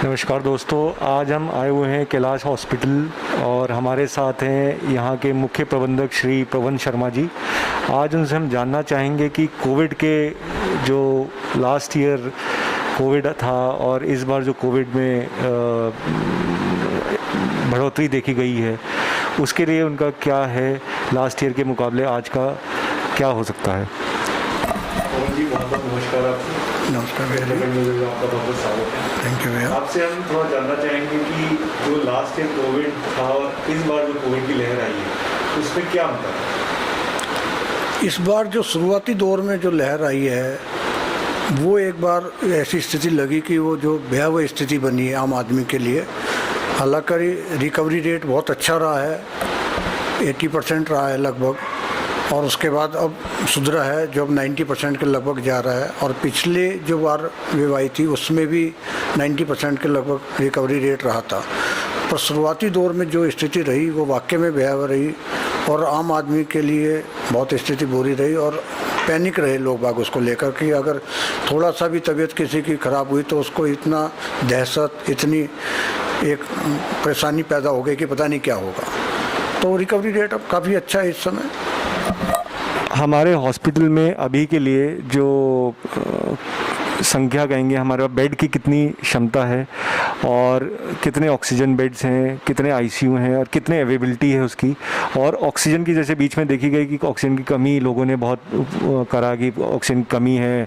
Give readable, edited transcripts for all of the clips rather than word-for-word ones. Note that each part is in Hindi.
नमस्कार दोस्तों, आज हम आए हुए हैं कैलाश हॉस्पिटल और हमारे साथ हैं यहाँ के मुख्य प्रबंधक श्री पवन शर्मा जी। आज उनसे हम जानना चाहेंगे कि कोविड के जो लास्ट ईयर कोविड था और इस बार जो कोविड में बढ़ोतरी देखी गई है उसके लिए उनका क्या है, लास्ट ईयर के मुकाबले आज का क्या हो सकता है। पवन जी बहुत बहुत नमस्कार आपको। नमस्कार भैया, आपका बहुत बहुत स्वागत है। थैंक यू भैया। आपसे हम थोड़ा जानना चाहेंगे कि जो लास्ट ईयर कोविड था और इस बार जो कोविड की लहर आई है उसमें क्या अंतर है। इस बार जो शुरुआती दौर में जो लहर आई है वो एक बार ऐसी स्थिति लगी कि वो जो भयावह स्थिति बनी है आम आदमी के लिए। हालांकि रिकवरी रेट बहुत अच्छा रहा है, 80% रहा है लगभग, और उसके बाद अब सुधरा है जो अब 90% के लगभग जा रहा है। और पिछले जो बार वेव आई थी उसमें भी 90% के लगभग रिकवरी रेट रहा था। पर शुरुआती दौर में जो स्थिति रही वो वाकई में भयावह रही और आम आदमी के लिए बहुत स्थिति बुरी रही और पैनिक रहे लोग बाग उसको लेकर कि अगर थोड़ा सा भी तबीयत किसी की ख़राब हुई तो उसको इतना दहशत, इतनी एक परेशानी पैदा हो गई कि पता नहीं क्या होगा। तो रिकवरी रेट अब काफ़ी अच्छा है इस समय। हमारे हॉस्पिटल में अभी के लिए जो संख्या कहेंगे, हमारे बेड की कितनी क्षमता है और कितने ऑक्सीजन बेड्स हैं, कितने आईसीयू हैं और कितने अवेलेबिलिटी है उसकी, और ऑक्सीजन की जैसे बीच में देखी गई कि ऑक्सीजन की कमी लोगों ने बहुत करा कि ऑक्सीजन की कमी है,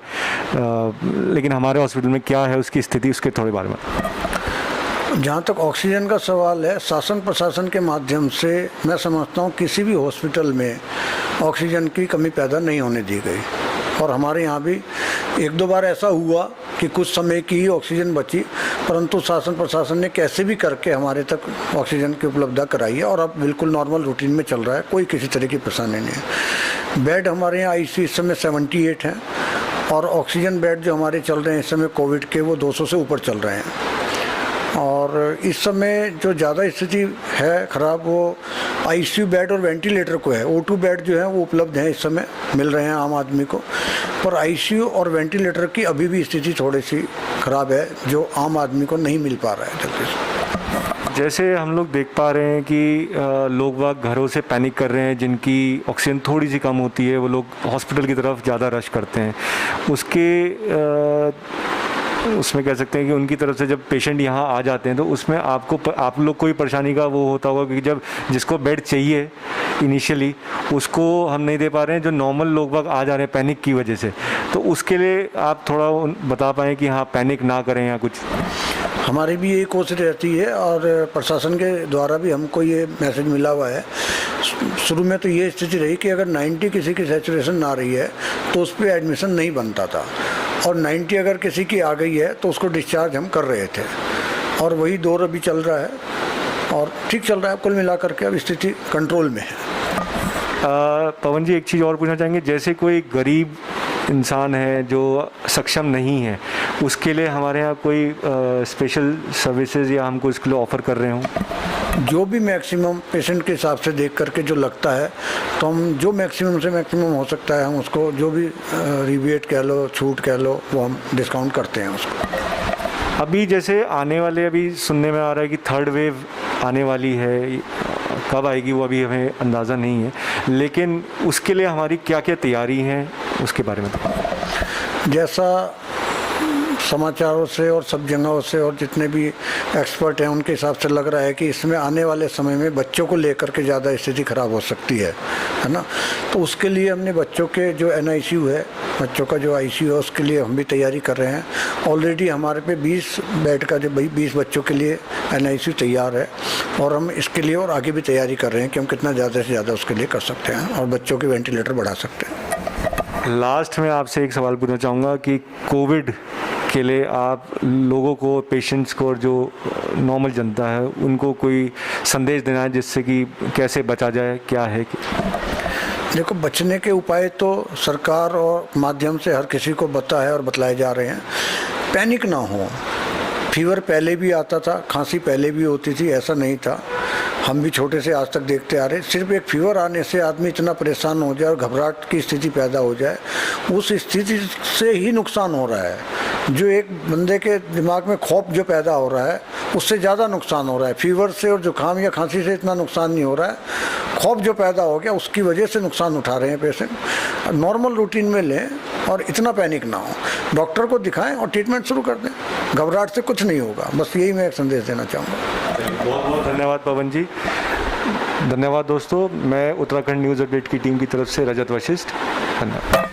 लेकिन हमारे हॉस्पिटल में क्या है उसकी स्थिति, उसके थोड़े बारे में। जहाँ तक ऑक्सीजन का सवाल है, शासन प्रशासन के माध्यम से मैं समझता हूँ किसी भी हॉस्पिटल में ऑक्सीजन की कमी पैदा नहीं होने दी गई। और हमारे यहाँ भी एक दो बार ऐसा हुआ कि कुछ समय की ही ऑक्सीजन बची, परंतु शासन प्रशासन ने कैसे भी करके हमारे तक ऑक्सीजन की उपलब्धता कराई है और अब बिल्कुल नॉर्मल रूटीन में चल रहा है, कोई किसी तरह की परेशानी नहीं है। बेड हमारे यहाँ आईसीयू इस समय 78 हैं और ऑक्सीजन बेड जो हमारे चल रहे हैं इस समय कोविड के वो 200 से ऊपर चल रहे हैं। और इस समय जो ज़्यादा स्थिति है ख़राब वो आईसीयू बेड और वेंटिलेटर को है। O2 बेड जो है वो उपलब्ध हैं, इस समय मिल रहे हैं आम आदमी को, पर आईसीयू और वेंटिलेटर की अभी भी स्थिति थोड़ी सी ख़राब है जो आम आदमी को नहीं मिल पा रहा है जल्दी से। जैसे हम लोग देख पा रहे हैं कि लोग बाग घरों से पैनिक कर रहे हैं, जिनकी ऑक्सीजन थोड़ी सी कम होती है वो लोग हॉस्पिटल की तरफ ज़्यादा रश करते हैं। उसमें कह सकते हैं कि उनकी तरफ से जब पेशेंट यहाँ आ जाते हैं तो उसमें आप लोग कोई परेशानी का वो होता होगा कि जब जिसको बेड चाहिए इनिशियली उसको हम नहीं दे पा रहे हैं, जो नॉर्मल लोग बाग आ जा रहे हैं पैनिक की वजह से, तो उसके लिए आप थोड़ा बता पाएँ कि हाँ पैनिक ना करें या कुछ। हमारी भी यही कोशिश रहती है और प्रशासन के द्वारा भी हमको ये मैसेज मिला हुआ है। शुरू में तो ये स्थिति रही कि अगर 90 किसी की सैचुरेशन ना रही है तो उस पर एडमिशन नहीं बनता था, और 90 अगर किसी की आ गई है तो उसको डिस्चार्ज हम कर रहे थे, और वही दौर अभी चल रहा है और ठीक चल रहा है। कुल मिलाकर के अब स्थिति कंट्रोल में है। पवन जी, एक चीज़ और पूछना चाहेंगे, जैसे कोई गरीब इंसान है जो सक्षम नहीं है उसके लिए हमारे यहाँ कोई स्पेशल सर्विसेज या हमको इसके लिए ऑफ़र कर रहे हों? जो भी मैक्सिमम पेशेंट के हिसाब से देख करके जो लगता है तो हम जो मैक्सिमम से मैक्सिमम हो सकता है हम उसको जो भी रिबेट कह लो, छूट कह लो, वो हम डिस्काउंट करते हैं उसको। अभी जैसे आने वाले, अभी सुनने में आ रहा है कि थर्ड वेव आने वाली है, कब आएगी वो अभी हमें अंदाज़ा नहीं है, लेकिन उसके लिए हमारी क्या क्या तैयारी है उसके बारे में। जैसा समाचारों से और सब जगहों से और जितने भी एक्सपर्ट हैं उनके हिसाब से लग रहा है कि इसमें आने वाले समय में बच्चों को लेकर के ज़्यादा स्थिति ख़राब हो सकती है ना। तो उसके लिए हमने बच्चों के जो NICU है, बच्चों का जो ICU है, उसके लिए हम भी तैयारी कर रहे हैं। ऑलरेडी हमारे पे 20 बेड का जो 20 बच्चों के लिए NICU तैयार है और हम इसके लिए और आगे भी तैयारी कर रहे हैं कि हम कितना ज़्यादा से ज़्यादा उसके लिए कर सकते हैं और बच्चों के वेंटिलेटर बढ़ा सकते हैं। लास्ट में आपसे एक सवाल पूछना चाहूँगा कि कोविड के लिए आप लोगों को, पेशेंट्स को और जो नॉर्मल जनता है उनको कोई संदेश देना है जिससे कि कैसे बचा जाए, क्या है कि? देखो, बचने के उपाय तो सरकार और माध्यम से हर किसी को बताए और बतलाए जा रहे हैं। पैनिक ना हो। फीवर पहले भी आता था, खांसी पहले भी होती थी, ऐसा नहीं था। हम भी छोटे से आज तक देखते आ रहे, सिर्फ एक फीवर आने से आदमी इतना परेशान हो जाए और घबराहट की स्थिति पैदा हो जाए, उस स्थिति से ही नुकसान हो रहा है। जो एक बंदे के दिमाग में खौफ जो पैदा हो रहा है उससे ज़्यादा नुकसान हो रहा है। फीवर से और जुकाम या खांसी से इतना नुकसान नहीं हो रहा है, खौफ जो पैदा हो गया उसकी वजह से नुकसान उठा रहे हैं पेशेंट। नॉर्मल रूटीन में लें और इतना पैनिक ना हो, डॉक्टर को दिखाएं और ट्रीटमेंट शुरू कर दें। घबराहट से कुछ नहीं होगा, बस यही मैं एक संदेश देना चाहूँगा। बहुत बहुत धन्यवाद पवन जी। धन्यवाद दोस्तों। मैं उत्तराखंड न्यूज़ अपडेट की टीम की तरफ से रजत वशिष्ठ, धन्यवाद।